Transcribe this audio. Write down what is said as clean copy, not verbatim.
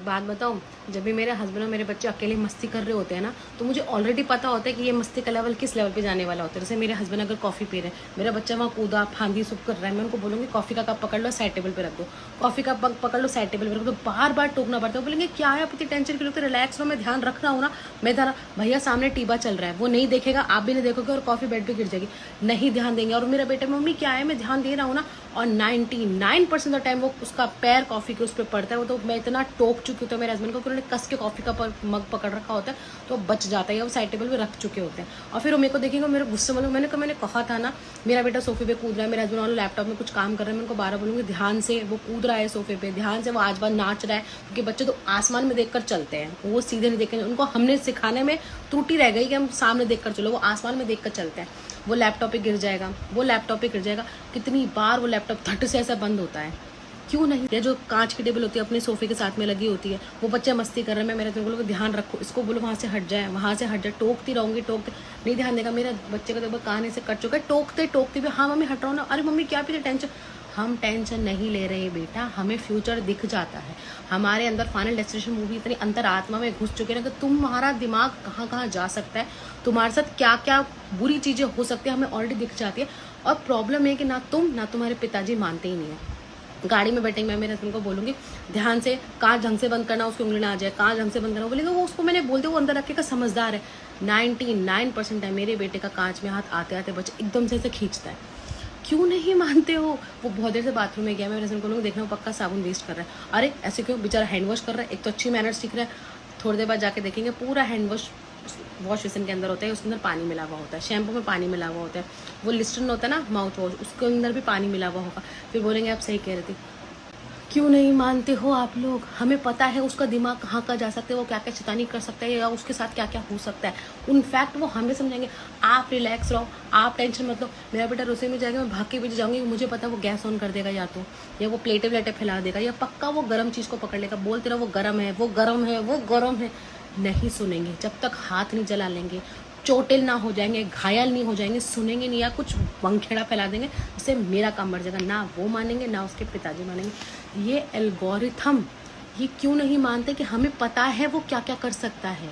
बात बताऊँ, जब भी मेरे हस्बैंड और मेरे बच्चे अकेले मस्ती कर रहे होते हैं ना, तो मुझे ऑलरेडी पता होता है कि ये मस्ती का लेवल किस लेवल पे जाने वाला होता है। जैसे मेरे हस्बैंड अगर कॉफ़ी पी रहे हैं, मेरा बच्चा वहाँ कूदा फांदी सब कर रहा है, मैं उनको बोलूँगी कॉफ़ी का कप पकड़ लो, साइड टेबल पे रख दो, कॉफ़ी का कप पकड़ लो, साइड टेबल पे रख दो, बार बार टोकना पड़ता है। बोलेंगे क्या है आप इतनी टेंशन क्यों लेते, रिलैक्स रहो, मैं ध्यान रख रहा हूँ ना, मैं ध्यान, भैया सामने टीबा चल रहा है, वो नहीं देखेगा, आप भी नहीं देखोगे और कॉफ़ी बेड पे गिर जाएगी, नहीं ध्यान देंगे। और मेरा बेटा मम्मी क्या है, मैं ध्यान दे रहा हूँ ना, और 99% ऑफ टाइम वो उसका पैर कॉफ़ी के उस पर पड़ता है। वो तो मैं इतना टोक चुकी होती हूँ मेरे हस्बैंड को कि उन्होंने कस के कॉफ़ी का मग पकड़ रखा होता है, तो बच जाता है, या वो साइड टेबल पे रख चुके होते हैं। और फिर वो मेरे को देखेंगे, मेरे गुस्से में मैंने कहा था ना, मेरा बेटा सोफे पे कूद रहा है, मेरे हस्बैंड वालों लैपटॉप में कुछ काम कर रहे हैं, मैं उनको 12 बोलूँगी ध्यान से, वो कूद रहा है सोफे पे, ध्यान से, वो आज बार नाच रहा है, क्योंकि बच्चे तो आसमान में देखकर चलते हैं, वो सीधे नहीं देखेंगे। उनको हमने सिखाने में त्रुटि रह गई कि हम सामने देखकर चलो, वो आसमान में देखकर चलते हैं। वो लैपटॉप पे गिर जाएगा, वो लैपटॉप पे गिर जाएगा, कितनी बार वो लैपटॉप थट से ऐसा बंद होता है, क्यों नहीं। ये जो कांच की टेबल होती है अपने सोफे के साथ में लगी होती है, वो बच्चे मस्ती कर रहे हैं, मैं मेरे बोलो ध्यान रखो, इसको बोलो वहाँ से हट जाए, वहाँ से हट जाए, टोकती रहूँगी, टोकते नहीं ध्यान देगा। मेरा बच्चे का तो कान से कट चुका है, टोकते टोकते भी, हाँ मम्मी हट रहा हूँ ना, अरे मम्मी क्या पीछे टेंशन, हम टेंशन नहीं ले रहे बेटा, हमें फ्यूचर दिख जाता है, हमारे अंदर फाइनल डेस्टिनेशन मूवी इतनी अंतर आत्मा में घुस चुके हैं कि तुम्हारा दिमाग कहाँ कहाँ जा सकता है, तुम्हारे साथ क्या क्या बुरी चीज़ें हो सकती है, हमें ऑलरेडी दिख जाती है। और प्रॉब्लम है कि ना तुम ना तुम्हारे पिताजी मानते ही नहीं है। गाड़ी में बैठेंगे, मैं मेरे हस्बैंड को बोलूँगी ध्यान से कांच ढंग से बंद करना, उसकी उंगली ना आ जाए, कांच ढंग से बंद करना, बोलेगा वो, उसको मैंने बोलते वो अंदर रखेगा, समझदार है। 99% है मेरे बेटे का कांच में हाथ आते आते बच्चे एकदम से खींचता है, क्यों नहीं मानते हो। वो बहुत देर से बाथरूम में गया, मैं मेरे हस्बैंड को बोलूँगी देखना वो पक्का साबुन वेस्ट कर रहा है, अरे ऐसे क्यों, बेचारा हैंड वॉश कर रहा है, एक तो अच्छी मैनर्स सीख रहा है। थोड़ी देर बाद जाके देखेंगे पूरा हैंड वॉश बेसिन के अंदर होता है, उसके अंदर पानी मिला हुआ होता है, शैम्पू में पानी मिला हुआ होता है, वो लिस्टर्न होता है ना माउथ वॉश, उसके अंदर भी पानी मिला हुआ होगा। फिर बोलेंगे आप सही कह रहे थे, क्यों नहीं मानते हो आप लोग। हमें पता है उसका दिमाग कहाँ का जा सकता है, वो क्या क्या शैतानी कर सकता है, या उसके साथ क्या क्या हो सकता है। इनफैक्ट वो हमें समझाएंगे, आप रिलैक्स रहो, आप टेंशन मत लो। मेरा बेटा रसोई में जाएगा, मैं भाग के पीछे जाऊँगी, मुझे पता है वो गैस ऑन कर देगा, या वो प्लेटें व्लेटें फैला देगा, या पक्का वो गर्म चीज़ को पकड़ लेगा, बोलते रहो वो गर्म है, वो गर्म है, वो गर्म है। नहीं सुनेंगे, जब तक हाथ नहीं जला लेंगे, चोटिल ना हो जाएंगे, घायल नहीं हो जाएंगे, सुनेंगे नहीं, या कुछ बंखेड़ा फैला देंगे, उससे मेरा काम बढ़ जाएगा। ना वो मानेंगे ना उसके पिताजी मानेंगे। ये एल्गोरिथम ये क्यों नहीं मानते कि हमें पता है वो क्या क्या कर सकता है।